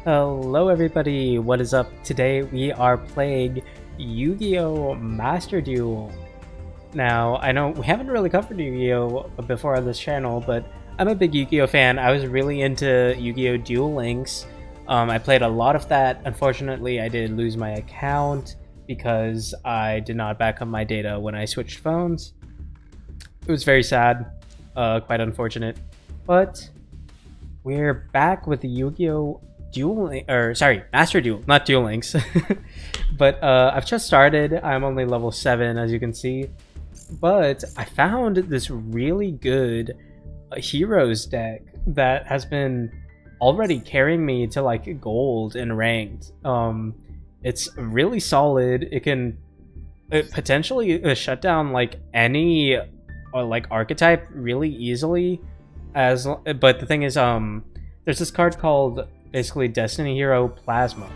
Hello everybody, what is up? Today we are playing Yu-Gi-Oh! Master Duel. Now, I know we haven't really covered Yu-Gi-Oh! Before on this channel, but I'm a big Yu-Gi-Oh! Fan. I was really into Yu-Gi-Oh! Duel Links. I played a lot of that. Unfortunately, I did lose my account because I did not back up my data when I switched phones. It was very sad, quite unfortunate. But we're back with the Yu-Gi-Oh! Master Duel, not Duel Links. But I've just started. I'm only level 7, as you can see. But I found this really good Heroes deck that has been already carrying me to like gold in ranked. It's really solid. It can potentially shut down like any like archetype really easily. But the thing is, there's this card called basically Destiny Hero Plasma.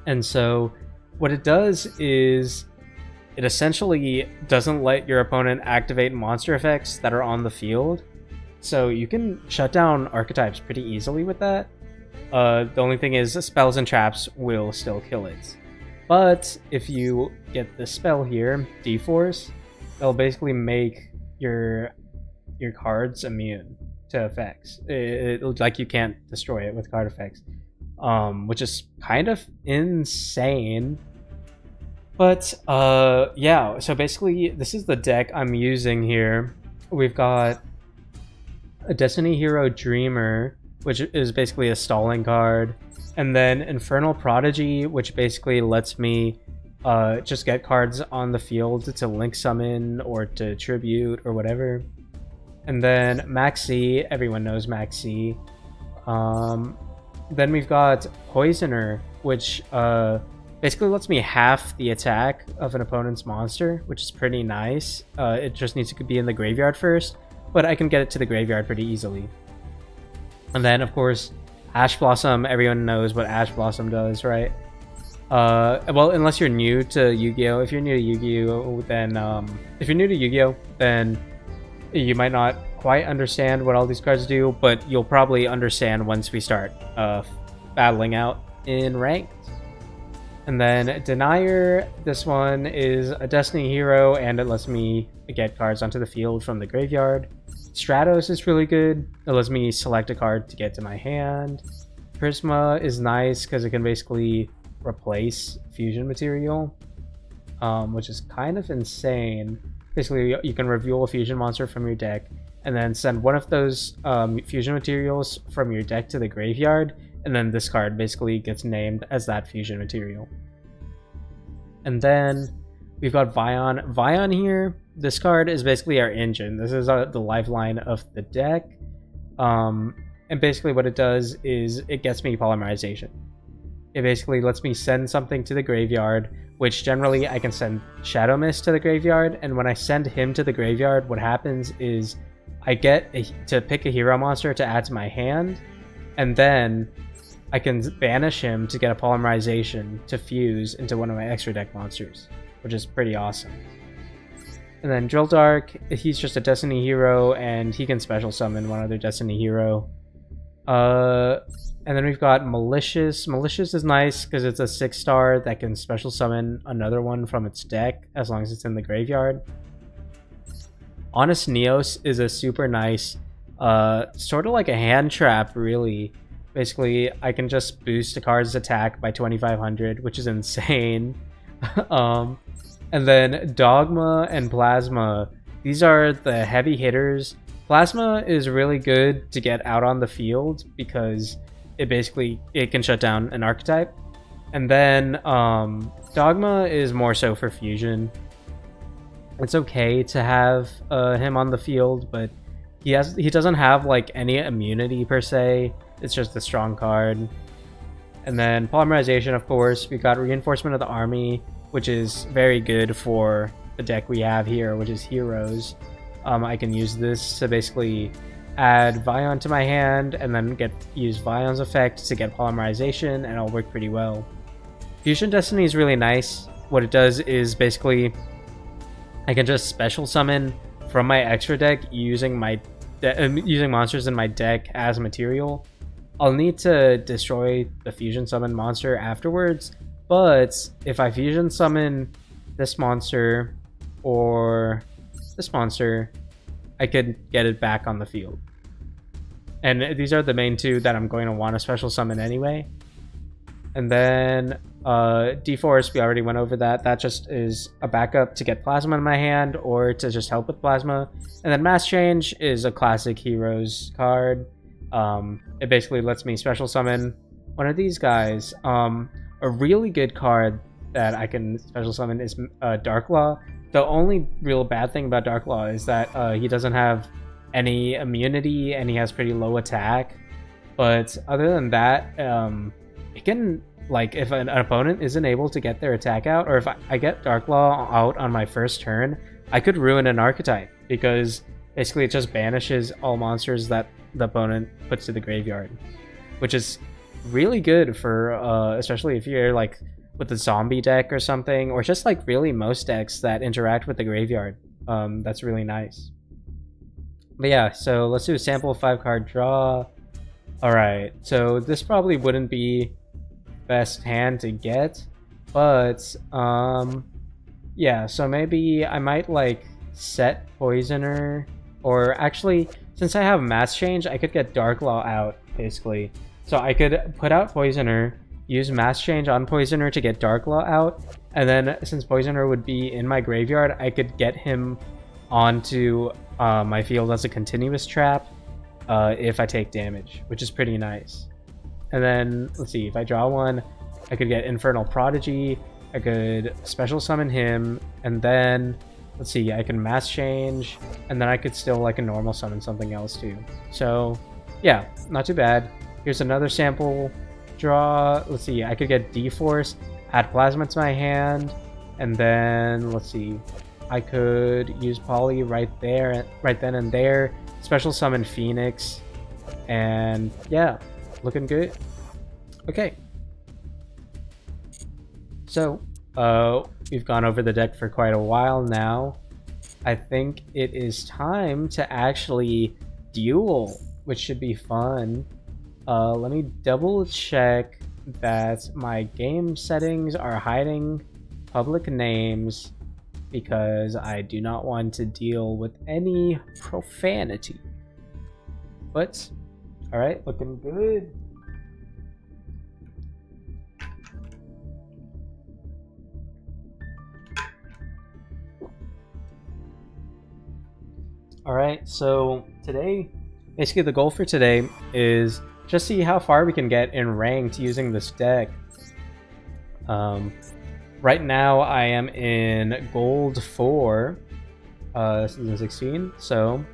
And so what it does is it essentially doesn't let your opponent activate monster effects that are on the field. So you can shut down archetypes pretty easily with that. The only thing is spells and traps will still kill it. But if you get the spell here, D-Force, it'll basically make your cards immune to effects. Like you can't destroy it with card effects, which is kind of insane. But yeah, so basically this is the deck I'm using here. We've got a Destiny Hero Dreamer, which is basically a stalling card, and then Infernal Prodigy, which basically lets me just get cards on the field to link summon or to tribute or whatever. And then Maxi, everyone knows Maxi. Then we've got Poisoner, which basically lets me half the attack of an opponent's monster, which is pretty nice. It just needs to be in the graveyard first, but I can get it to the graveyard pretty easily. And then, of course, Ash Blossom. Everyone knows what Ash Blossom does, right? Well, unless you're new to Yu-Gi-Oh! If you're new to Yu-Gi-Oh! Then you might not quite understand what all these cards do, but you'll probably understand once we start battling out in ranked. And then Denier, this one is a Destiny Hero, and it lets me get cards onto the field from the graveyard. Stratos is really good. It lets me select a card to get to my hand. Prisma is nice because it can basically replace fusion material, which is kind of insane. Basically, you can reveal a fusion monster from your deck and then send one of those fusion materials from your deck to the graveyard, and then this card basically gets named as that fusion material. And then we've got Vion. Vion here, this card is basically our engine. This is the lifeline of the deck. And basically what it does is it gets me polymerization. It basically lets me send something to the graveyard, which generally I can send Shadow Mist to the graveyard, and when I send him to the graveyard, what happens is I get to pick a hero monster to add to my hand, and then I can banish him to get a polymerization to fuse into one of my extra deck monsters, which is pretty awesome. And then Drill Dark, he's just a Destiny Hero, and he can special summon one other Destiny Hero. And then we've got Malicious. Malicious is nice because it's a 6-star that can special summon another one from its deck as long as it's in the graveyard. Honest Neos is a super nice, sort of like a hand trap, really. Basically, I can just boost a card's attack by 2500, which is insane. And then Dogma and Plasma. These are the heavy hitters. Plasma is really good to get out on the field because it can shut down an archetype. And then Dogma is more so for fusion. It's okay to have him on the field, but he doesn't have like any immunity per se. It's just a strong card. And then Polymerization, of course. We got Reinforcement of the Army, which is very good for the deck we have here, which is Heroes. I can use this to basically add Vion to my hand and then use Vion's effect to get polymerization, and it'll work pretty well. Fusion Destiny is really nice. What it does is basically I can just special summon from my extra deck using my using monsters in my deck as material. I'll need to destroy the fusion summon monster afterwards, but if I fusion summon this monster or this monster, I could get it back on the field. And these are the main two that I'm going to want to special summon anyway. And then D-Force, we already went over that. That just is a backup to get Plasma in my hand or to just help with Plasma. And then Mass Change is a classic Heroes card. It basically lets me special summon one of these guys. A really good card that I can special summon is Darklaw. The only real bad thing about Darklaw is that he doesn't have any immunity and he has pretty low attack. But other than that, it can, like, if an opponent isn't able to get their attack out, or if I get Darklaw out on my first turn, I could ruin an archetype, because basically it just banishes all monsters that the opponent puts to the graveyard, which is really good for, especially if you're, like, with the zombie deck or something, or just, like, really most decks that interact with the graveyard. That's really nice. But yeah, so let's do a sample 5-card draw. Alright, so this probably wouldn't be best hand to get, but yeah, so maybe I might like set Poisoner, or actually, since I have Mass Change, I could get Darklaw out basically. So I could put out Poisoner, use Mass Change on Poisoner to get Darklaw out, and then since Poisoner would be in my graveyard, I could get him onto my field as a continuous trap if I take damage, which is pretty nice. And then, let's see, if I draw one, I could get Infernal Prodigy, I could special summon him, and then, let's see, I can Mass Change, and then I could still, like, a normal summon something else too. So, yeah, not too bad. Here's another sample draw. Let's see, I could get D-Force, add Plasma to my hand, and then, let's see, I could use Poly right there, right then and there, special summon Phoenix, and yeah, looking good. Okay, so we've gone over the deck for quite a while now. I think it is time to actually duel, which should be fun. Let me double check that my game settings are hiding public names, because I do not want to deal with any profanity. But, alright, looking good. Alright, so today, basically the goal for today is just see how far we can get in ranked using this deck. Right now I am in Gold 4, Season 16, so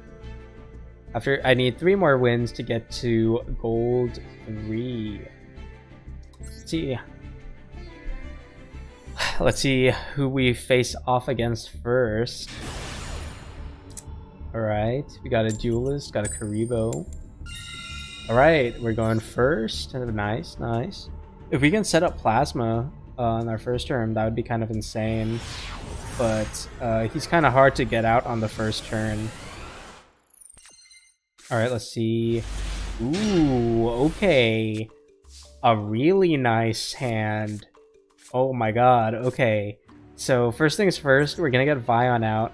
after I need 3 more wins to get to Gold 3. Let's see who we face off against first. Alright, we got a Duelist, got a Karibo. Alright, we're going first. Nice, nice. If we can set up Plasma on our first turn, that would be kind of insane, but he's kind of hard to get out on the first turn. Alright, let's see. Ooh, okay. A really nice hand. Oh my god, okay. So first things first, we're gonna get Vion out.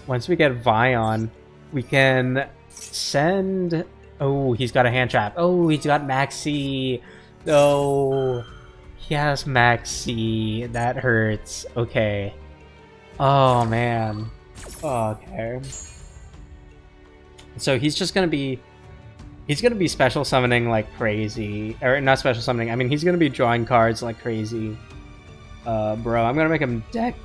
Once we get Vion, we can send... Oh, he's got a hand trap. Oh, he's got Maxi. No. He has Maxi. That hurts. Okay. Oh, man. Okay. So he's just gonna be... He's gonna be special summoning like crazy. Or not special summoning, I mean he's gonna be drawing cards like crazy. Bro, I'm gonna make him deck...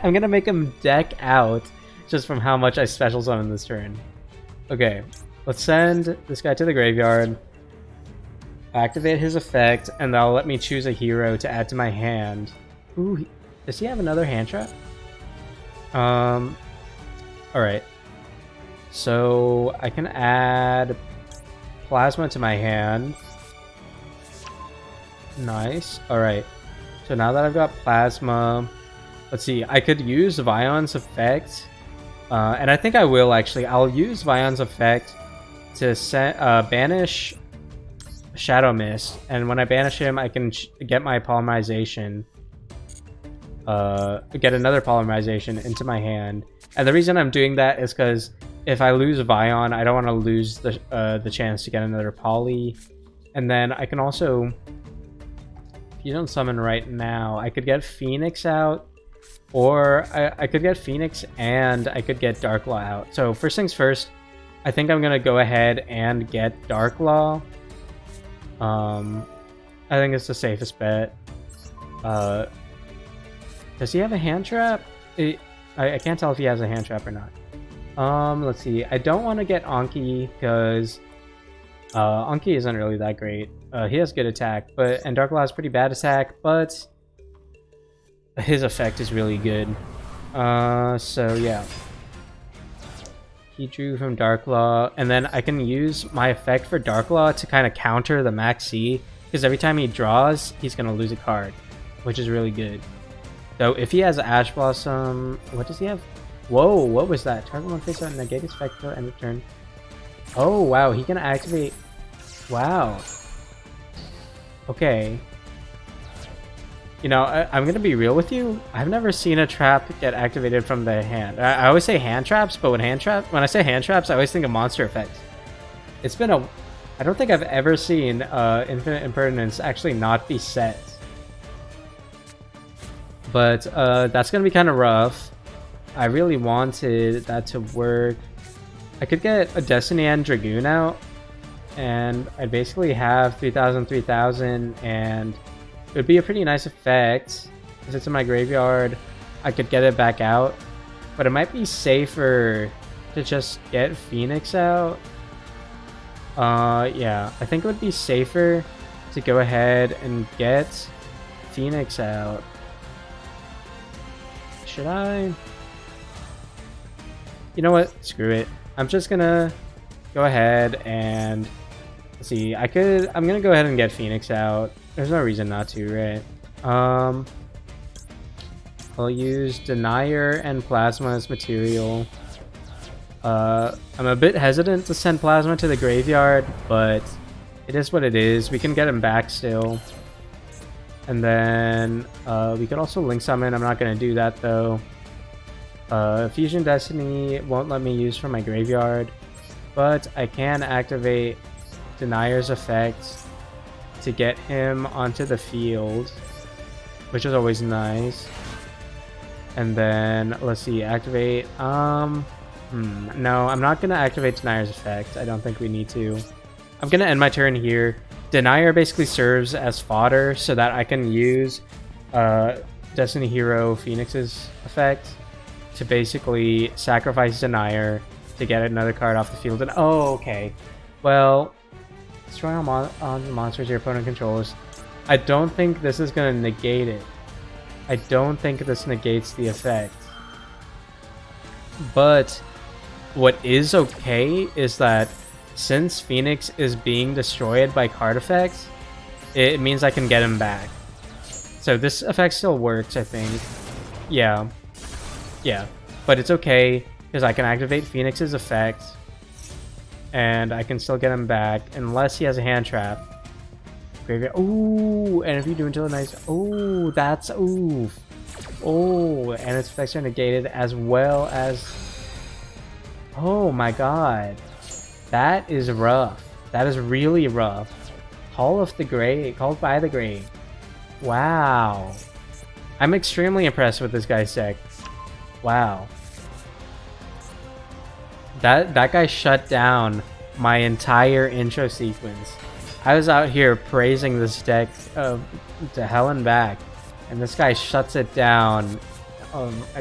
I'm gonna make him deck out just from how much I special summon this turn. Okay. Let's send this guy to the graveyard. Activate his effect, and that'll let me choose a hero to add to my hand. Ooh, does he have another hand trap? Alright. So, I can add Plasma to my hand. Nice. Alright. So now that I've got Plasma, let's see, I could use Vion's effect. And I think I will actually. I'll use Vion's effect to banish Shadow Mist, and when I banish him, I can get my polymerization. Get another polymerization into my hand. And the reason I'm doing that is because if I lose Vion, I don't want to lose the chance to get another poly. And then I can also, if you don't summon right now, I could get Phoenix out, or I could get Phoenix and I could get Darklaw out. So first things first, I think I'm gonna go ahead and get Darklaw. I think it's the safest bet. Does he have a hand trap? I can't tell if he has a hand trap or not. Let's see. I don't want to get Anki because Anki isn't really that great. He has good attack, and Darklaw has pretty bad attack, but his effect is really good. So yeah. He drew from Darklaw, and then I can use my effect for Darklaw to kind of counter the Max C, because every time he draws, he's going to lose a card, which is really good. So if he has Ash Blossom, what does he have? Whoa, what was that? Target one face out, negate his effect till end of turn. Oh wow, he can activate. Wow. Okay. You know, I'm gonna be real with you. I've never seen a trap get activated from the hand. I always say hand traps, but when I say hand traps, I always think of monster effects. It's been I don't think I've ever seen Infinite Impertinence actually not be set. But that's gonna be kind of rough. I really wanted that to work. I could get a Destiny and Dragoon out, and I'd basically have 3000, 3000, and it would be a pretty nice effect. If it's in my graveyard, I could get it back out. But it might be safer to just get Phoenix out. Yeah, I think it would be safer to go ahead and get Phoenix out. Should I? You know what? Screw it. I'm just gonna go ahead and let's see. I'm gonna go ahead and get Phoenix out. There's no reason not to, right? I'll use Denier and Plasma as material. I'm a bit hesitant to send Plasma to the graveyard, but it is what it is. We can get him back still. And then we could also Link Summon. I'm not going to do that though. Fusion Destiny won't let me use from my graveyard, but I can activate Denier's effect to get him onto the field, which is always nice. And then let's see, activate. No, I'm not gonna activate Denier's effect. I don't think we need to. I'm gonna end my turn here. Denier basically serves as fodder so that I can use Destiny Hero Phoenix's effect to basically sacrifice Denier to get another card off the field. And oh, okay. Well, destroy on monsters your opponent controls. I don't think this is gonna negate it. I don't think this negates the effect. But what is okay is that since Phoenix is being destroyed by card effects, it means I can get him back. So this effect still works, I think. Yeah. Yeah. But it's okay, because I can activate Phoenix's effect, and I can still get him back, unless he has a hand trap. Graveyard. Ooh, and if you do until nice. Ooh, that's oof. Oh, and its effects are negated as well as. Oh my god. That is rough. That is really rough. Called by the Grave. Wow. I'm extremely impressed with this guy's deck. Wow. That guy shut down my entire intro sequence. I was out here praising this deck to hell and back, and this guy shuts it down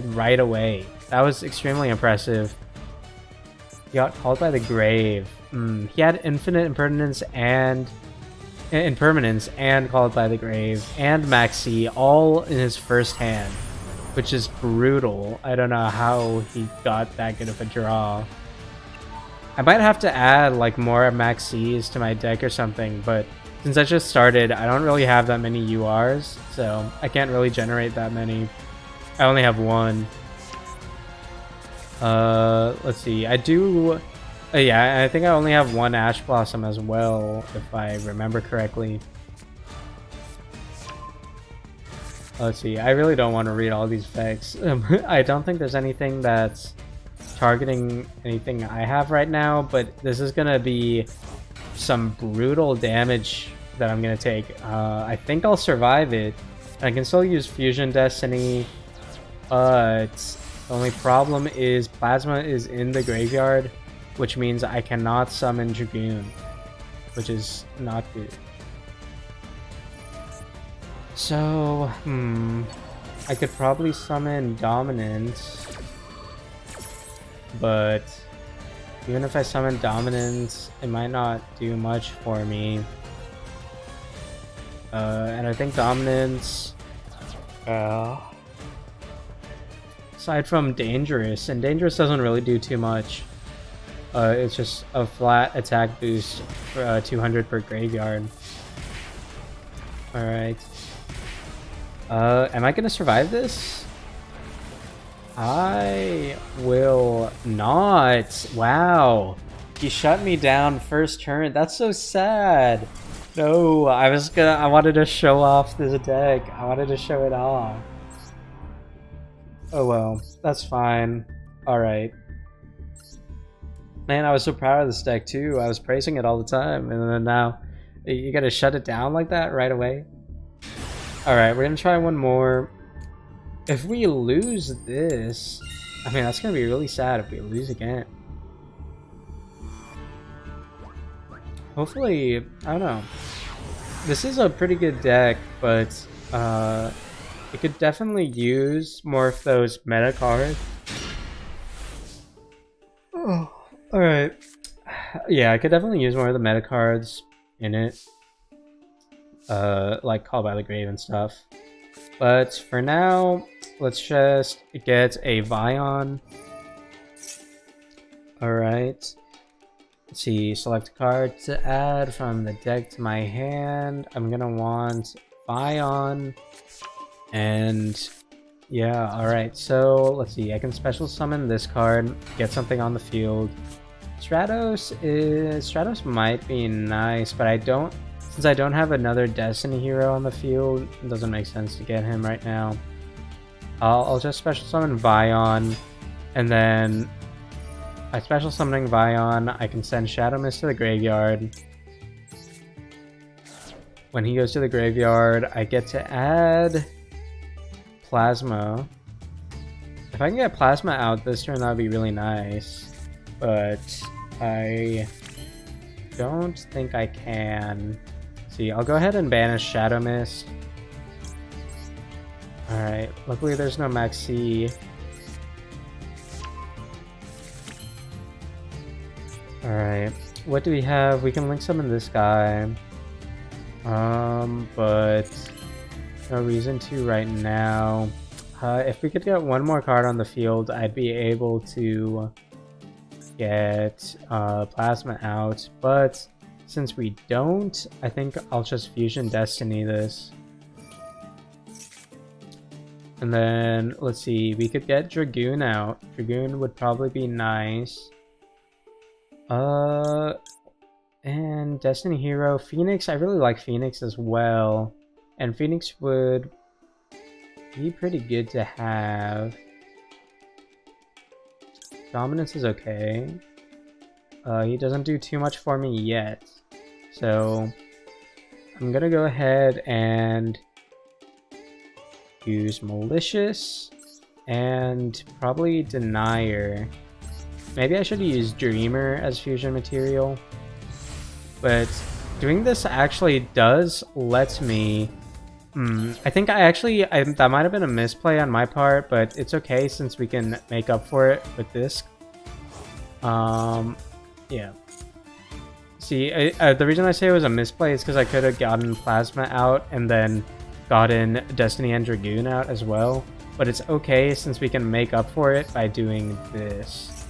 right away. That was extremely impressive. He got called by the Grave. He had Infinite Impertinence and Impermanence and Called by the Grave and Maxi all in his first hand, which is brutal. I don't know how he got that good of a draw. I might have to add like more Maxis to my deck or something, but since I just started, I don't really have that many URs, so I can't really generate that many. I only have one. Let's see. I do Yeah, I think I only have one Ash Blossom as well, if I remember correctly. Let's see, I really don't want to read all these effects. I don't think there's anything that's targeting anything I have right now, but this is gonna be some brutal damage that I'm gonna take. I think I'll survive it. I can still use Fusion Destiny, but the only problem is Plasma is in the graveyard, which means I cannot summon Dragoon, which is not good. So, I could probably summon Dominance, but even if I summon Dominance, it might not do much for me. And I think Dominance, aside from Dangerous, and Dangerous doesn't really do too much. It's just a flat attack boost for 200 per graveyard. Alright. Am I gonna survive this? I will not. Wow. He shut me down first turn. That's so sad. No, I wanted to show off this deck. I wanted to show it off. Oh well, that's fine. Alright. Man, I was so proud of this deck too. I was praising it all the time, and then now you gotta shut it down like that right away. Alright, we're gonna try one more. If we lose this, I mean, that's gonna be really sad if we lose again. Hopefully, I don't know. This is a pretty good deck, but it could definitely use more of those meta cards. Oh, alright. Yeah, I could definitely use more of the meta cards in it. Like Call by the Grave and stuff. But for now, let's just get a Vion. Alright. Let's see, select a card to add from the deck to my hand. I'm gonna want Vion. And yeah, alright, so let's see, I can special summon this card, get something on the field. Stratos might be nice, but since I don't have another Destiny hero on the field, it doesn't make sense to get him right now. I'll just special summon Vion, and then by special summoning Vion, I can send Shadow Mist to the graveyard. When he goes to the graveyard, I get to add Plasma. If I can get Plasma out this turn, that would be really nice. But I don't think I can. See, I'll go ahead and banish Shadow Mist. Alright, luckily there's no Maxi. Alright, what do we have? We can link summon this guy. But no reason to right now. If we could get one more card on the field, I'd be able to get Plasma out. But since we don't, I think I'll just Fusion Destiny this. And then, let's see, we could get Dragoon out. Dragoon would probably be nice. And Destiny Hero, Phoenix, I really like Phoenix as well. And Phoenix would be pretty good to have. Dominance is okay. He doesn't do too much for me yet. So, I'm gonna go ahead and use Malicious and probably Denier. Maybe I should use Dreamer as fusion material, but doing this actually does let me... I think that might have been a misplay on my part, but it's okay since we can make up for it with this. Yeah. See, the reason I say it was a misplay is because I could have gotten Plasma out and then gotten Destiny and Dragoon out as well, but it's okay since we can make up for it by doing this.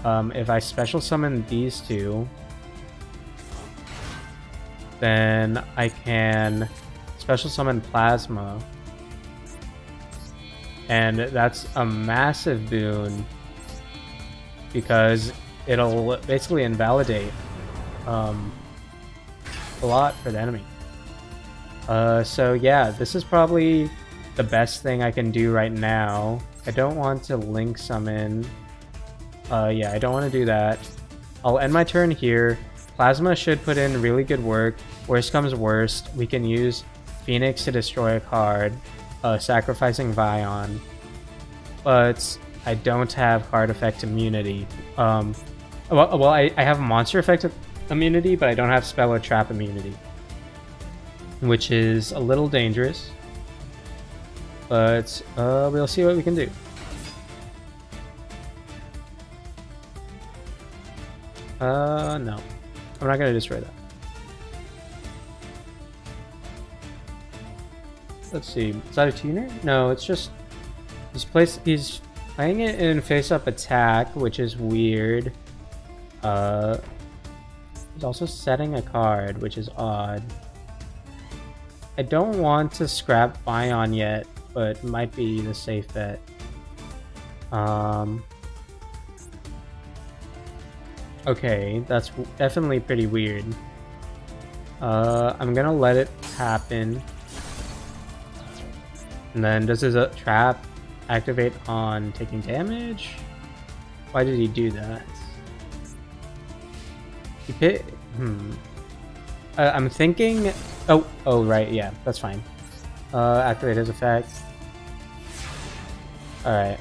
If I special summon these two, then I can special summon Plasma, and that's a massive boon because it'll basically invalidate a lot for the enemy. So yeah, this is probably the best thing I can do right now. I don't want to link summon. Yeah, I don't want to do that. I'll end my turn here. Plasma should put in really good work. Worst comes worst, we can use Phoenix to destroy a card, sacrificing Vion. But I don't have card effect immunity. Well, I have monster effect immunity, but I don't have spell or trap immunity, which is a little dangerous. But we'll see what we can do. No. I'm not gonna destroy that. Let's see. Is that a tuner? No, it's just he's playing it in face-up attack, which is weird. He's also setting a card, which is odd. I don't want to scrap Vion yet, but it might be the safe bet. Okay, that's definitely pretty weird. I'm gonna let it happen. And then does his trap activate on taking damage? Why did he do that? He hit. I'm thinking. Oh, right, yeah, that's fine. Activate his effect. Alright.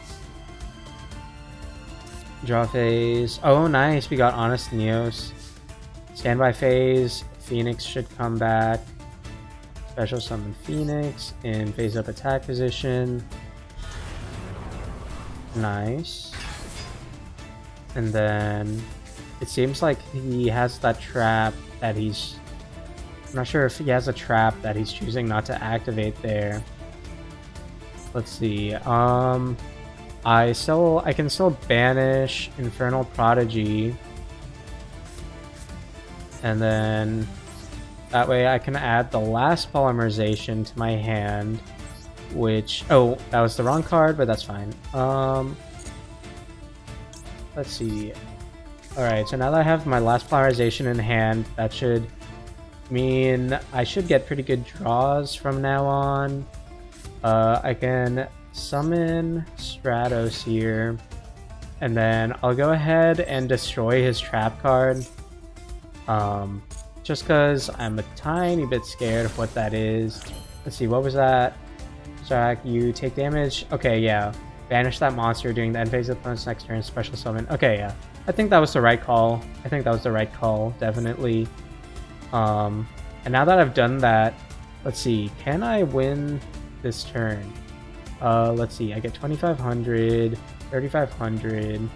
Draw phase. Oh, nice. We got Honest Neos. Standby phase. Phoenix should come back. Special summon Phoenix in phase up attack position. Nice. And then it seems like he has that trap that he's... I'm not sure if he has a trap that he's choosing not to activate there. Let's see. I can still banish Infernal Prodigy, and then that way I can add the last polymerization to my hand, which, oh, that was the wrong card, but that's fine. Let's see. Alright, so now that I have my last polymerization in hand, that should mean I should get pretty good draws from now on. I can summon Stratos here, and then I'll go ahead and destroy his trap card, just because I'm a tiny bit scared of what that is. Let's see, what was that? Jack, you take damage. Okay, yeah, banish that monster during the end phase of the opponent's next turn, special summon. Okay, yeah, I think that was the right call. Definitely. And now that I've done that, let's see, can I win this turn? Let's see, I get 2,500, 3,500,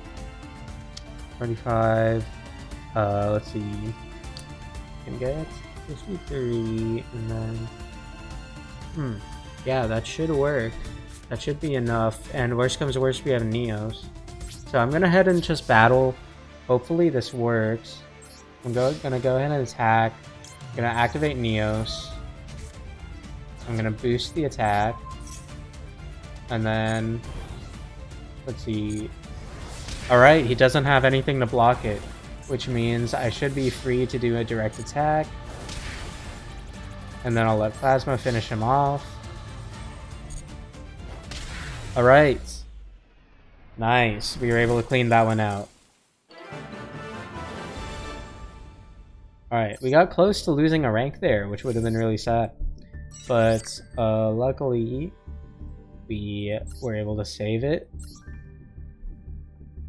25, let's see, I can get 53, and then, yeah, that should work. That should be enough, and worst comes to worst, we have Neos. So I'm gonna head and just battle. Hopefully this works. I'm gonna go ahead and attack. I'm gonna activate Neos. I'm gonna boost the attack. And then, let's see. Alright, he doesn't have anything to block it, which means I should be free to do a direct attack. And then I'll let Plasma finish him off. Alright. Nice. We were able to clean that one out. Alright, we got close to losing a rank there, which would have been really sad. But, luckily, we were able to save it.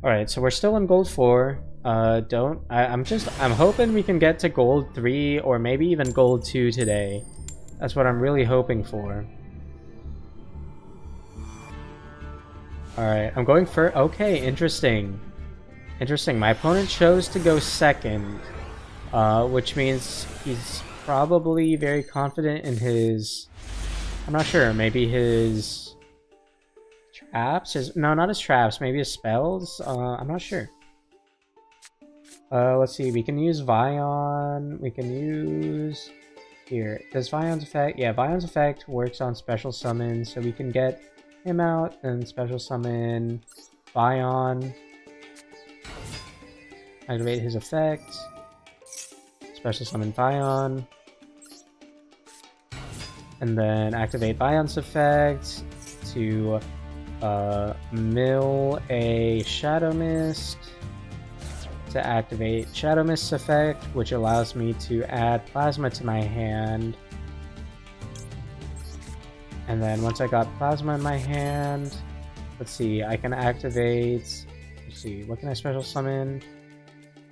Alright, so we're still in gold 4. I'm hoping we can get to gold 3 or maybe even gold 2 today. That's what I'm really hoping for. Alright, I'm going for... Okay, interesting. My opponent chose to go second, which means he's probably very confident in his... I'm not sure, maybe his... traps? No, not his traps, maybe his spells? I'm not sure. Let's see, we can use Vion, we can use... Here, does Vion's effect... Yeah, Vion's effect works on special summons, so we can get him out and special summon Vion. activate his effect, special summon Vion, and then activate Vion's effect to mill a Shadow Mist to activate Shadow Mist's effect, which allows me to add Plasma to my hand. And then once I got Plasma in my hand, let's see, I can activate, let's see, what can I special summon?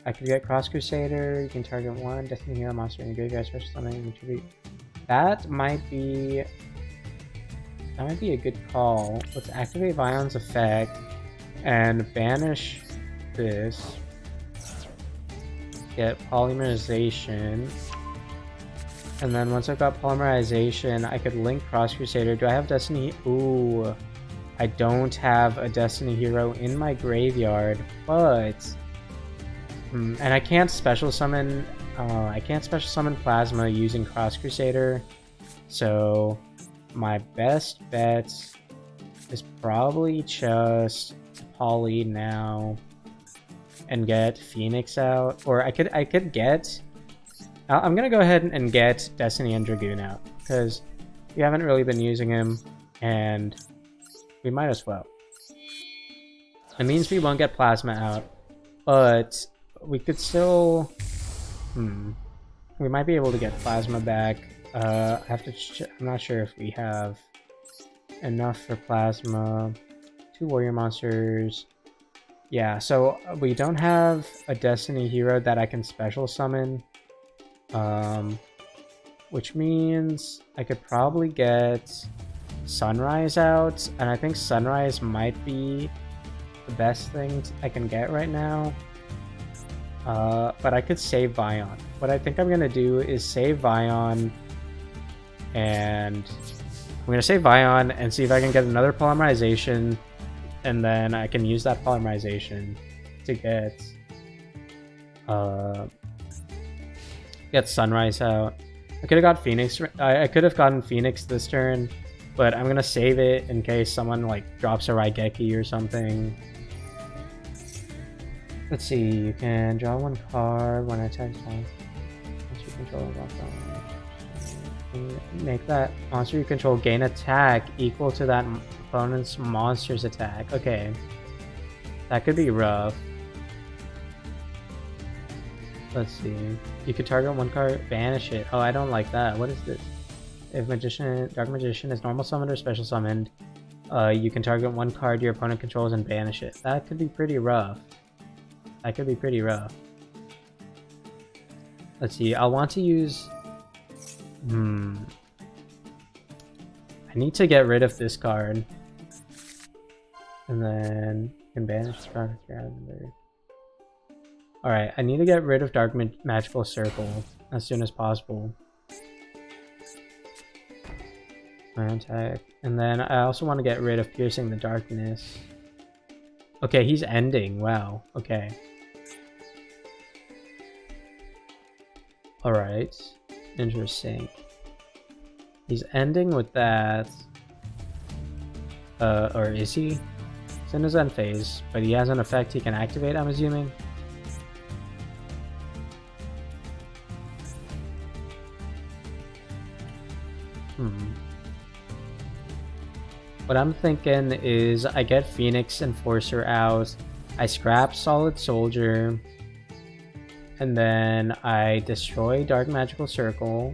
I could get Cross Crusader, you can target one Destiny Hero monster in the graveyard, special summon, that might be a good call. Let's activate Vion's effect and banish this. Get polymerization. And then once I've got polymerization, I could link Cross Crusader. Do I have Destiny? Ooh, I don't have a Destiny hero in my graveyard, but and I can't special summon. I can't special summon Plasma using Cross Crusader, so my best bet is probably just Poly now and get Phoenix out, or I could get. I'm gonna go ahead and get Destiny and Dragoon out because we haven't really been using him, and we might as well. It means we won't get Plasma out, but we could still. We might be able to get Plasma back. I have to. I'm not sure if we have enough for Plasma. 2 warrior monsters. Yeah, so we don't have a Destiny hero that I can special summon. Which means I could probably get Sunrise out, and I think Sunrise might be the best thing I can get right now. But I could save Vion. What I think I'm gonna do is save Vion, and I'm gonna save Vion and see if I can get another polymerization, and then I can use that polymerization to get Sunrise out. I could have got Phoenix. I could have gotten Phoenix this turn, but I'm gonna save it in case someone like drops a Raigeki or something. Let's see, you can draw 1 card when I attack time. Monster you control, make that monster you control gain attack equal to that opponent's monster's attack. Okay. That could be rough. Let's see. You could target 1 card, banish it. Oh, I don't like that. What is this? If Dark Magician is normal summoned or special summoned, you can target 1 card your opponent controls and banish it. That could be pretty rough. That could be pretty rough. Let's see, I'll want to use... I need to get rid of this card. And then you can banish the card with your hand. Alright, I need to get rid of Dark Magical Circle as soon as possible. My attack. And then I also want to get rid of Piercing the Darkness. Okay, he's ending. Wow. Okay. Alright. Interesting. He's ending with that. Or is he? It's in his end phase, but he has an effect he can activate, I'm assuming. What I'm thinking is I get Phoenix Enforcer out, I scrap Solid Soldier, and then I destroy Dark Magical Circle.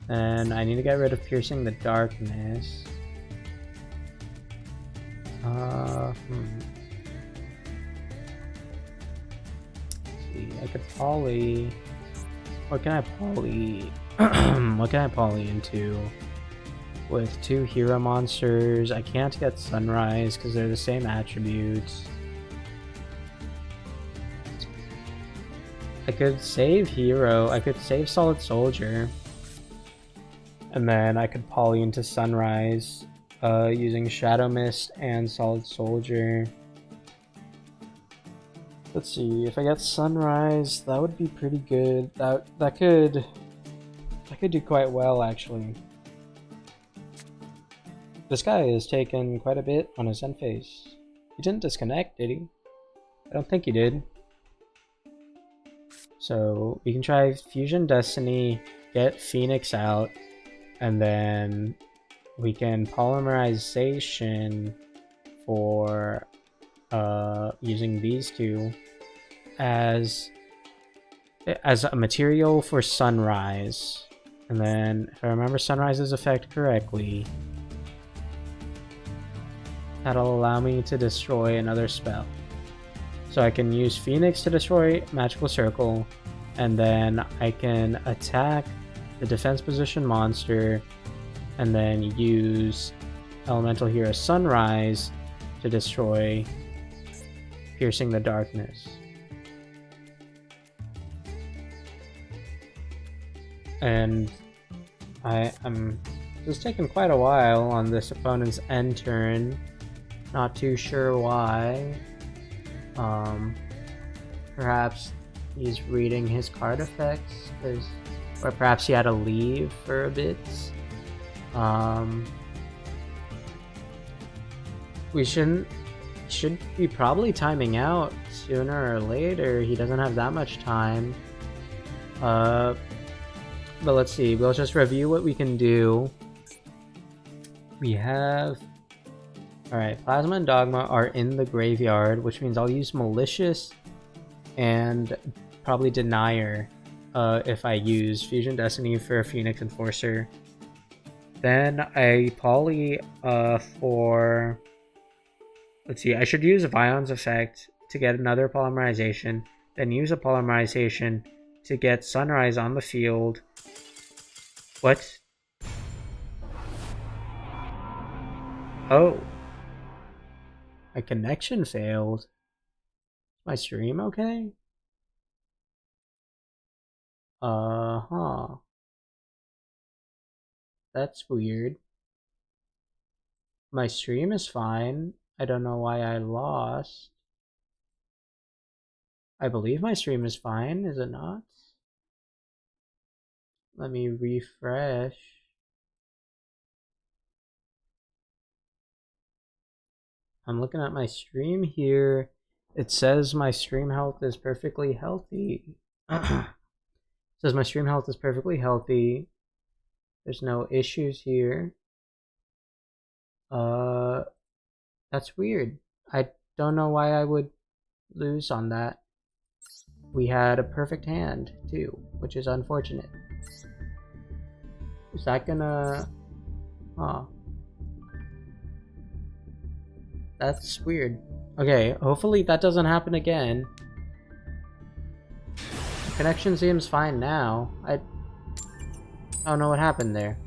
And I need to get rid of Piercing the Darkness. Let's see, I could poly... What can I poly? What can I poly into? With 2 hero monsters. I can't get Sunrise because they're the same attributes. I could save hero. I could save Solid Soldier. And then I could poly into Sunrise using Shadow Mist and Solid Soldier. Let's see, if I get Sunrise, that would be pretty good. That could do quite well, actually. This guy has taken quite a bit on his end phase. He didn't disconnect, did he? I don't think you did. So we can try Fusion Destiny, get Phoenix out, and then we can polymerization for using these two as a material for Sunrise. And then, if I remember Sunrise's effect correctly, that'll allow me to destroy another spell. So I can use Phoenix to destroy Magical Circle, and then I can attack the defense position monster, and then use Elemental Hero Sunrise to destroy Piercing the Darkness. And I'm just taking quite a while on this opponent's end turn. Not too sure why. Perhaps he's reading his card effects, or perhaps he had to leave for a bit. We should be probably timing out sooner or later. He doesn't have that much time. But let's see. We'll just review what we can do. We have... Alright, Plasma and Dogma are in the graveyard, which means I'll use Malicious and probably Denier if I use Fusion Destiny for Phoenix Enforcer. Then I poly for... Let's see, I should use Vion's effect to get another polymerization, then use a polymerization to get Sunrise on the field. What? Oh. My connection failed. My stream okay? Uh-huh. That's weird. My stream is fine. I don't know why I lost. I believe my stream is fine, is it not? Let me refresh. I'm looking at my stream here. It says my stream health is perfectly healthy. It says my stream health is perfectly healthy. There's no issues here. That's weird. I don't know why I would lose on that. We had a perfect hand too, which is unfortunate. Is that gonna... Huh. That's weird. Okay, hopefully that doesn't happen again. The connection seems fine now. I don't know what happened there.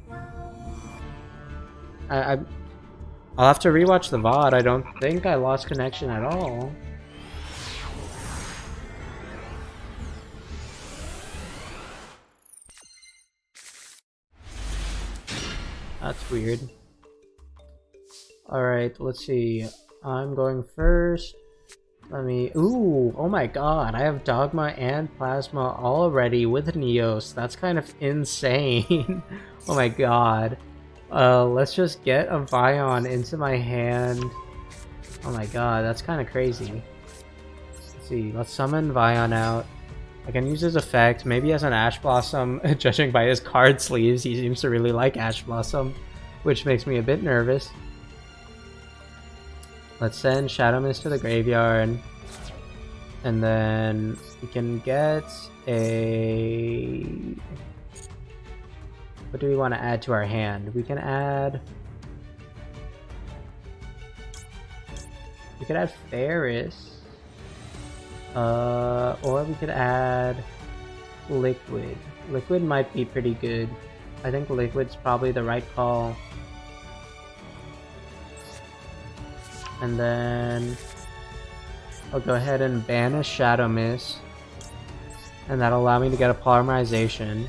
I'll have to rewatch the VOD. I don't think I lost connection at all. That's weird. Alright, let's see. I'm going first. Let me... Ooh! Oh my god, I have Dogma and Plasma already with Neos. That's kind of insane. Oh my god. Let's just get a Vion into my hand. Oh my god, that's kind of crazy. Let's see, let's summon Vion out. I can use his effect, maybe as an Ash Blossom. Judging by his card sleeves, he seems to really like Ash Blossom, which makes me a bit nervous. Let's send Shadow Mist to the graveyard. And then we can get a... What do we want to add to our hand? We can add... We could add Ferris. Or we could add Liquid. Liquid might be pretty good. I think Liquid's probably the right call. And then I'll go ahead and banish Shadow Mist. And that'll allow me to get a polymerization.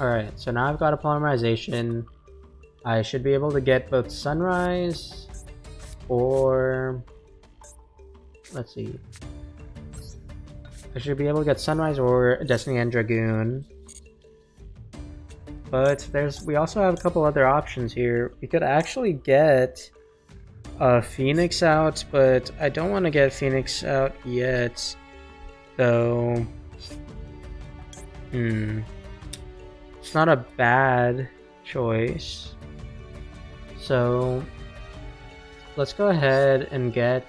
Alright, so now I've got a polymerization. I should be able to get both Sunrise or... Let's see. I should be able to get Sunrise or Destiny and Dragoon. but we also have a couple other options here. We could actually get Phoenix out, but I don't want to get Phoenix out yet, though. It's not a bad choice. So let's go ahead and get...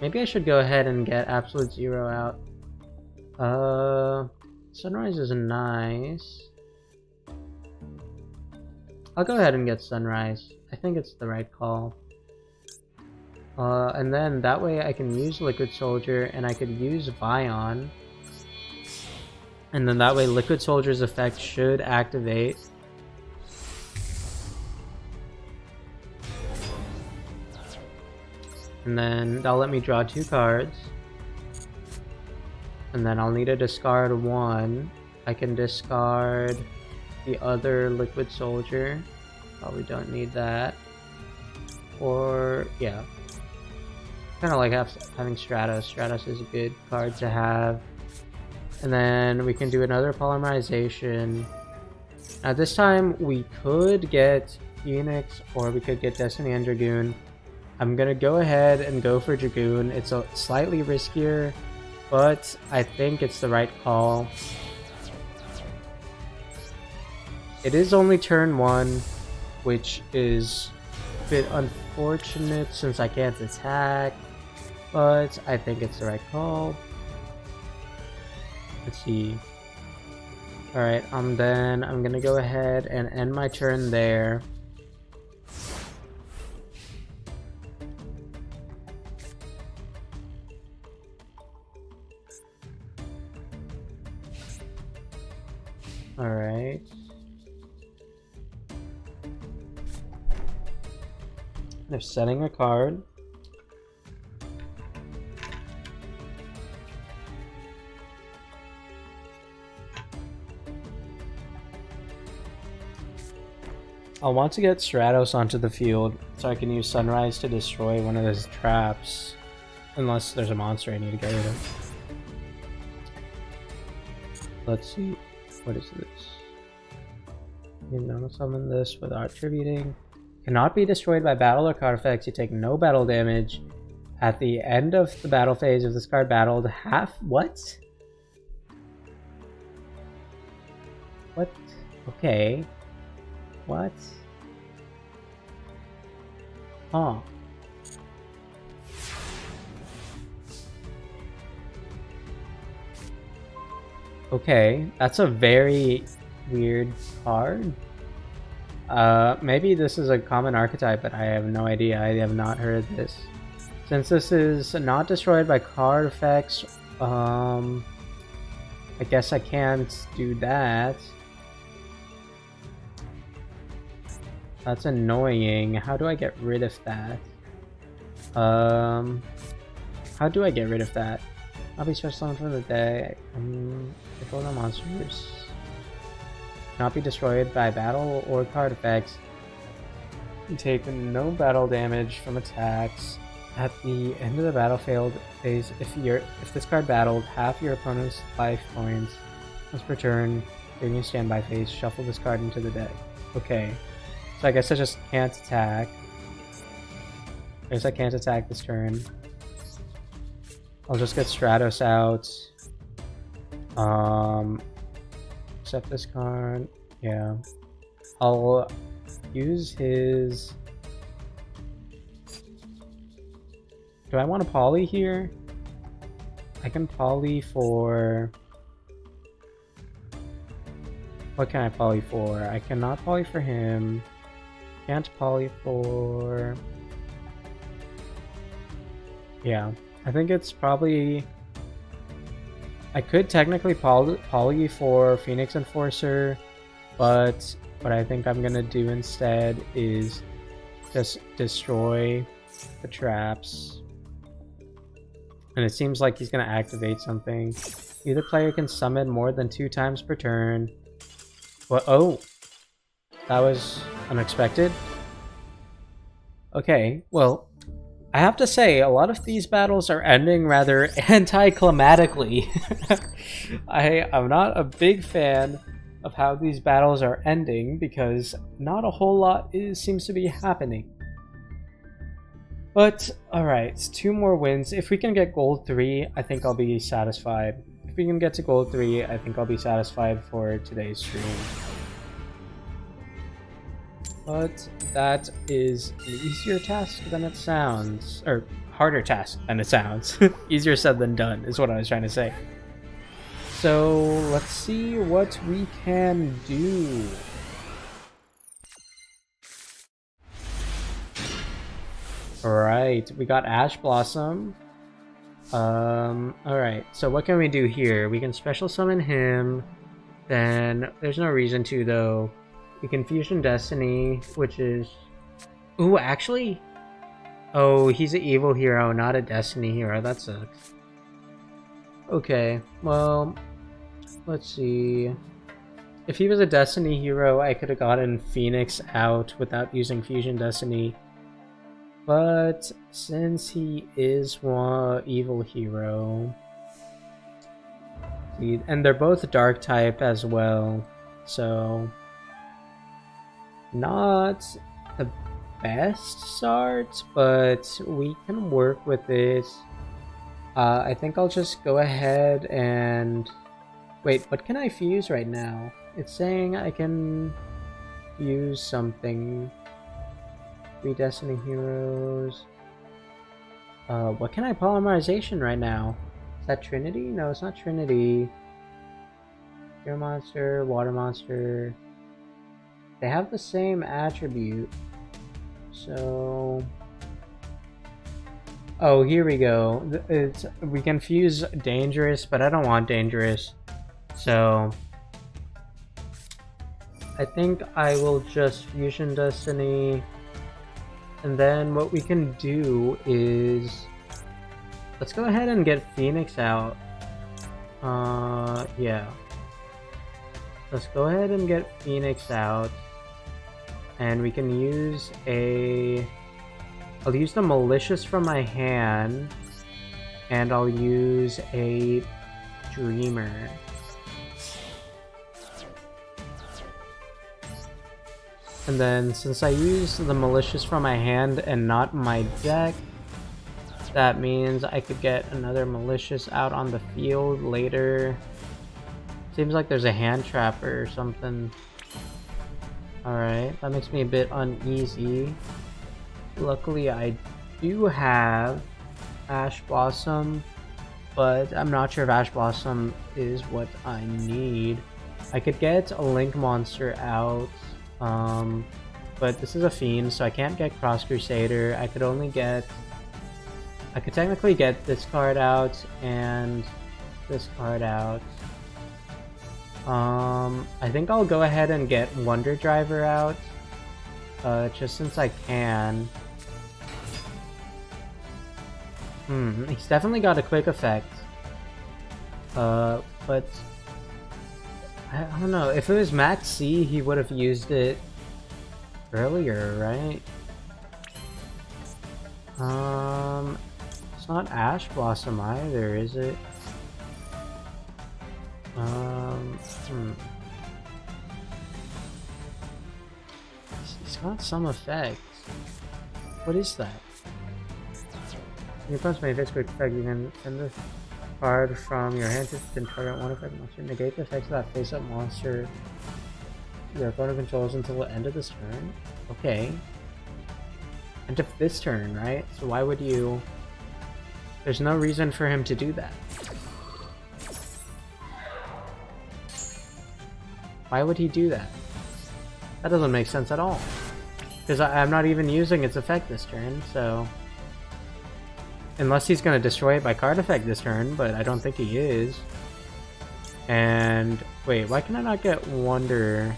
Maybe I should go ahead and get Absolute Zero out. Sunrise is nice. I'll go ahead and get Sunrise. I think it's the right call. And then that way I can use Liquid Soldier and I could use Vion. And then that way Liquid Soldier's effect should activate. And then that'll let me draw 2 cards. And then I'll need to discard 1. I can discard the other Liquid Soldier. Probably don't need that. Or, yeah. Kind of like having Stratos. Stratos is a good card to have. And then we can do another Polymerization. Now this time we could get Phoenix or we could get Destiny and Dragoon. I'm gonna go ahead and go for Dragoon. It's a slightly riskier, but I think it's the right call. It is only turn 1, which is a bit unfortunate since I can't attack, but I think it's the right call. Let's see. Alright, then I'm gonna go ahead and end my turn there. Alright. They're setting a card. I'll want to get Stratos onto the field so I can use Sunrise to destroy one of those traps. Unless there's a monster I need to get rid of. Let's see. What is this? You can summon this without attributing. Cannot be destroyed by battle or card effects. You take no battle damage. At the end of the battle phase of this card battled, what? What? Okay. What? Huh. Okay, that's a very weird card. Maybe this is a common archetype, but I have no idea. I have not heard this. Since this is not destroyed by card effects, I guess I can't do that. That's annoying. How do I get rid of that? How do I get rid of that? I'll be special summon for the day. Control the monsters. Not be destroyed by battle or card effects. You take no battle damage from attacks. At the end of the battlefield phase, if this card battled, half your opponent's life points once per turn during your standby phase, shuffle this card into the deck. Okay. So I guess I just can't attack. I guess I can't attack this turn. I'll just get Stratos out. Accept this card. Yeah. I'll use his... Do I want to poly here? I can poly for... What can I poly for? I cannot poly for him. Can't poly for... Yeah. I think it's probably... I could technically poly for Phoenix Enforcer, but what I think I'm gonna do instead is just destroy the traps. And it seems like he's gonna activate something. Either player can summon more than 2 times per turn. What? Oh! That was unexpected. Okay, well, I have to say, a lot of these battles are ending rather anticlimatically. I'm not a big fan of how these battles are ending because not a whole lot seems to be happening. But, alright, 2 more wins. If we can get gold 3, I think I'll be satisfied. If we can get to gold 3, I think I'll be satisfied for today's stream. But that is an easier task than it sounds. Or, harder task than it sounds. Easier said than done, is what I was trying to say. So, let's see what we can do. Alright, we got Ash Blossom. Alright, so what can we do here? We can special summon him. Then, there's no reason to though. We can Fusion Destiny, which is... Ooh, actually? Oh, he's an evil hero, not a Destiny hero. That sucks. Okay, well... Let's see... If he was a Destiny hero, I could have gotten Phoenix out without using Fusion Destiny. But since he is one evil hero... And they're both dark type as well, so... Not the best start, but we can work with it. I think I'll just go ahead and... Wait, what can I fuse right now? It's saying I can use something. 3 Destiny Heroes. What can I polymerization right now? Is that Trinity? No, it's not Trinity. Air Monster, Water Monster... They have the same attribute, so... Oh, here we go. We can fuse Dangerous, but I don't want Dangerous. So... I think I will just Fusion Destiny. And then what we can do is... Let's go ahead and get Phoenix out. Yeah. Let's go ahead and get Phoenix out. And we can use a... I'll use the Malicious from my hand. And I'll use a Dreamer. And then since I use the Malicious from my hand and not my deck, that means I could get another Malicious out on the field later. Seems like there's a hand trapper or something. Alright, that makes me a bit uneasy. Luckily I do have Ash Blossom, but I'm not sure if Ash Blossom is what I need. I could get a Link monster out, but this is a Fiend, so I can't get Cross Crusader. I could technically get this card out and this card out. I think I'll go ahead and get Wonder Driver out, just since I can. He's definitely got a quick effect. But I don't know, if it was Max C, he would have used it earlier, right? It's not Ash Blossom either, is it? It's got some effect. What is that? When your opponent's made a quick effect, you can send the card from your hand to target one effect monster. Negate the effects of that face-up monster your opponent controls until the end of this turn. Okay. End of this turn, right? So why would you... There's no reason for him to do that. Why would he do that? That doesn't make sense at all. Because I'm not even using its effect this turn, so... Unless he's going to destroy it by card effect this turn, but I don't think he is. And... Wait, why can I not get Wonder...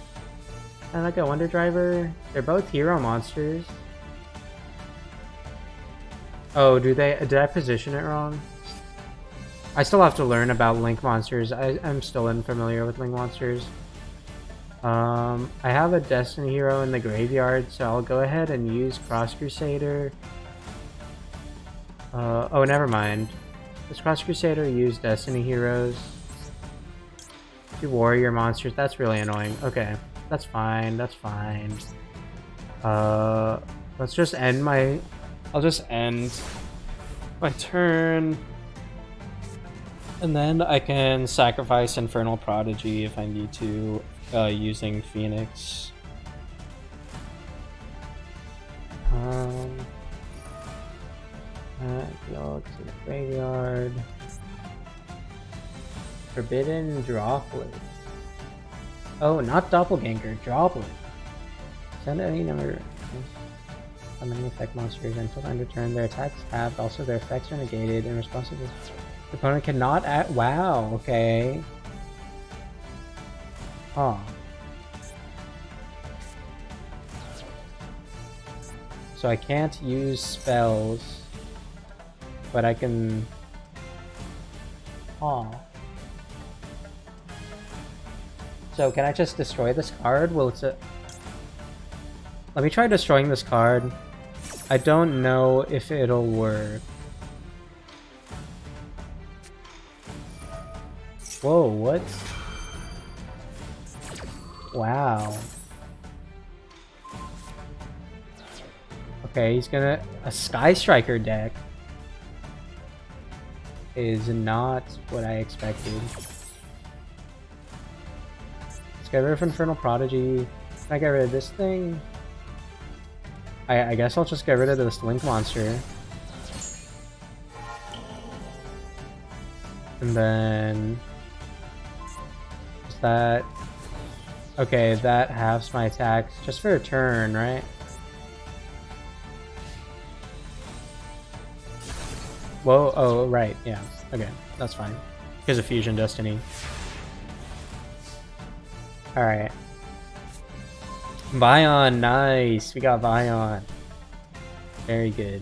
Can I not get Wonder Driver? They're both hero monsters. Oh, did I position it wrong? I still have to learn about Link monsters. I'm still unfamiliar with Link monsters. I have a Destiny hero in the graveyard, so I'll go ahead and use Cross Crusader. Oh, never mind. This Cross Crusader used Destiny Heroes. 2 warrior monsters, that's really annoying. Okay, that's fine, that's fine. Let's just end my... I'll just end my turn. And then I can sacrifice Infernal Prodigy if I need to, using Phoenix. Go to the graveyard. Forbidden Droplet. Oh, not Doppelganger, Droplet. Send any number of many effect monsters until end of turn. Their attacks halved, also their effects are negated in response to this. The opponent cannot act. Wow, okay. Huh. So I can't use spells, but I can. Huh. So can I just destroy this card? Will it? Let me try destroying this card. I don't know if it'll work. Whoa, what? Wow. Okay, he's gonna... A Sky Striker deck is not what I expected. Let's get rid of Infernal Prodigy. Can I get rid of this thing? I guess I'll just get rid of this Link monster. And then... Is that... Okay, that halves my attacks just for a turn, right? Whoa, oh, right, yeah. Okay, that's fine. Because of Fusion Destiny. Alright. Vion, nice! We got Vion. Very good.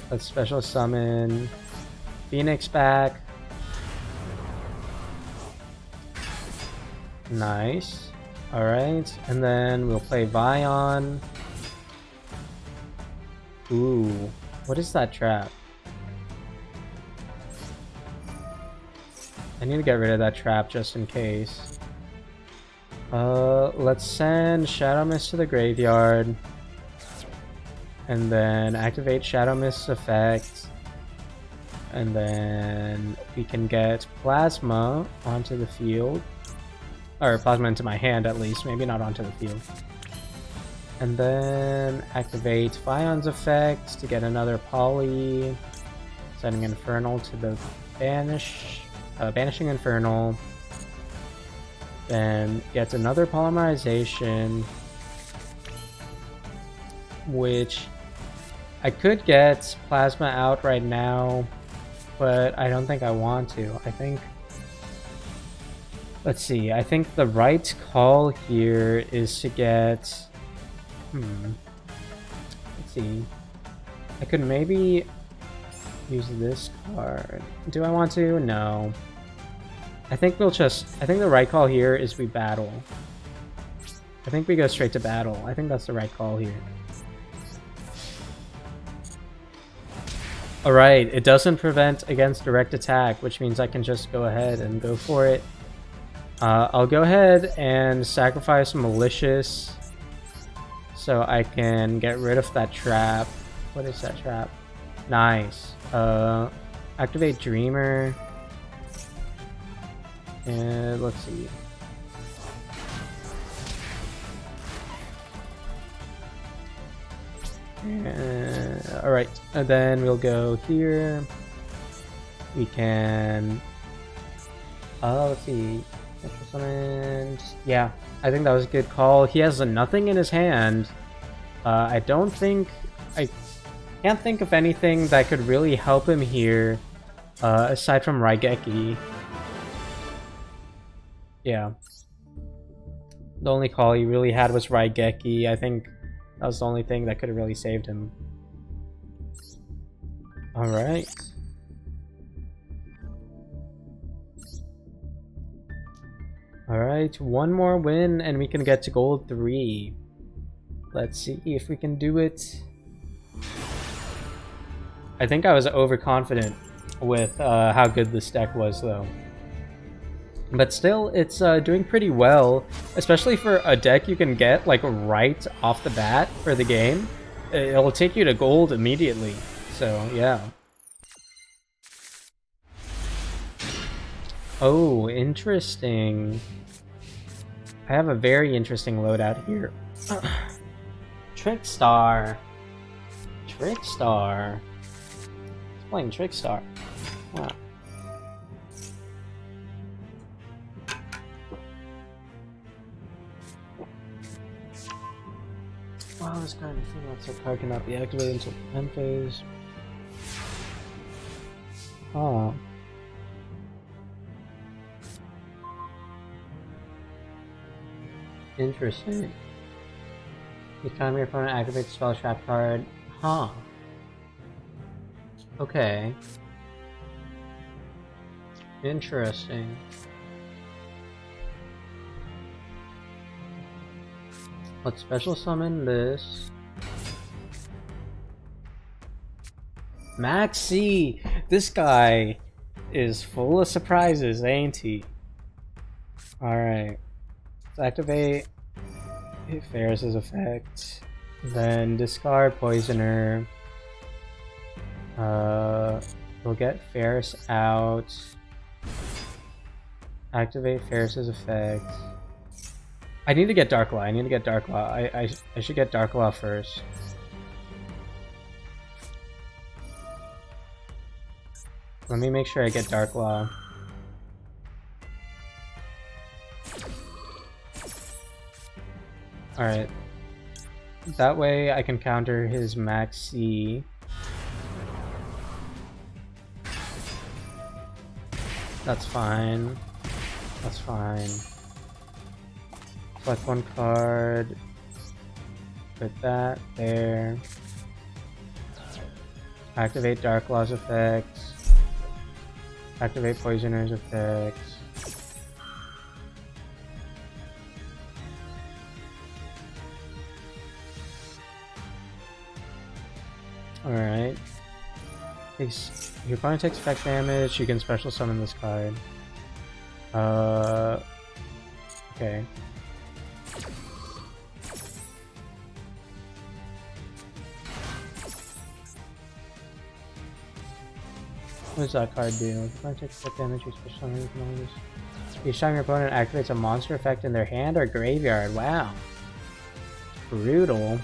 Let's special summon Phoenix back. Nice. Alright, and then we'll play Vion. Ooh, what is that trap? I need to get rid of that trap just in case. Let's send Shadow Mist to the graveyard. And then activate Shadow Mist's effect. And then we can get Plasma onto the field. Or Plasma into my hand at least, maybe not onto the field. And then activate Vion's effect to get another Poly. Sending Infernal to the Banishing Infernal. Then gets another Polymerization, which I could get Plasma out right now, but I don't think I want to. I think, let's see, I think the right call here is to get, let's see, I could maybe use this card. Do I want to? No. I think we'll just... I think the right call here is we battle. I think we go straight to battle. I think that's the right call here. Alright, it doesn't prevent against direct attack, which means I can just go ahead and go for it. I'll go ahead and sacrifice Malicious so I can get rid of that trap. What is that trap? Nice. Activate Dreamer. And let's see. Alright, and then we'll go here. We can... let's see. Summoned. Yeah, I think that was a good call. He has nothing in his hand. I don't think... I can't think of anything that could really help him here, aside from Raigeki. Yeah. The only call he really had was Raigeki. I think that was the only thing that could have really saved him. Alright. Alright, one more win and we can get to gold 3. Let's see if we can do it. I think I was overconfident with how good this deck was, though. But still, it's doing pretty well, especially for a deck you can get like right off the bat for the game. It'll take you to gold immediately, so yeah. Oh, interesting. I have a very interesting loadout here. Trickstar. Trickstar. It's playing Trickstar. Wow. Wow, this kind of thing that's a card cannot be activated until the end phase. Huh. Interesting. Each time your opponent activates a spell trap card. Huh. Okay. Interesting. Let's special summon this. Maxi! This guy is full of surprises, ain't he? Alright. Let's activate Ferris's effect. Then discard Poisoner. We'll get Ferris out. Activate Ferris's effect. I need to get Dark Law. I need to get Dark Law. I should get Dark Law first. Let me make sure I get Dark Law. Alright. That way I can counter his Maxi. That's fine. That's fine. Select one card. Put that there. Activate Dark Law's effects. Activate Poisoner's effects. Alright. Your opponent takes effect damage, you can special summon this card. Okay. What does that card do? If your opponent takes effect damage, you special summon this. Each time your opponent activates a monster effect in their hand or graveyard. Wow. Brutal.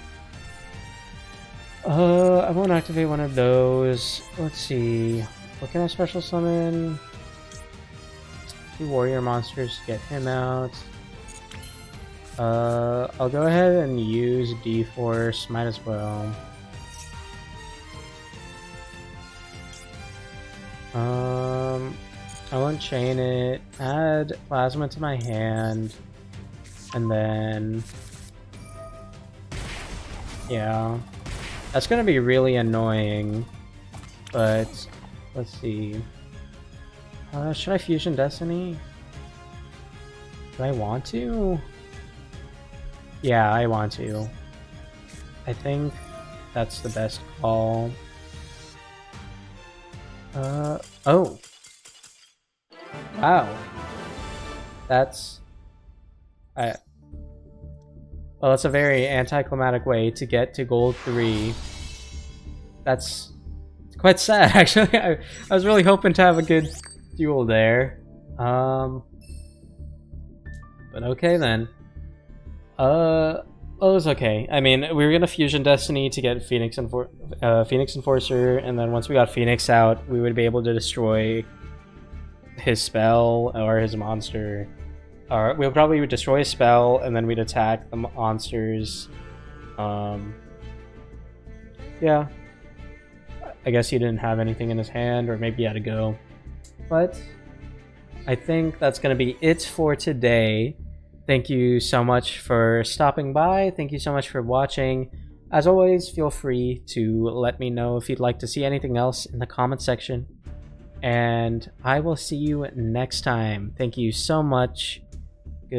I won't activate one of those. Let's see. What can I special summon? 2 warrior monsters to get him out. I'll go ahead and use D-Force. Might as well. I won't chain it. Add plasma to my hand. And then... yeah. That's gonna be really annoying, but let's see. Should I Fusion Destiny? Do I want to? Yeah, I want to. I think that's the best call. Oh. Wow. That's... well, that's a very anticlimactic way to get to gold 3. That's quite sad, actually. I was really hoping to have a good duel there. But okay then. Well, it was okay. I mean, we were gonna Fusion Destiny to get Phoenix Enforcer, and then once we got Phoenix out, we would be able to destroy his spell or his monster. We'll probably destroy a spell, and then we'd attack the monsters. Yeah. I guess he didn't have anything in his hand, or maybe he had to go. But I think that's going to be it for today. Thank you so much for stopping by. Thank you so much for watching. As always, feel free to let me know if you'd like to see anything else in the comment section. And I will see you next time. Thank you so much.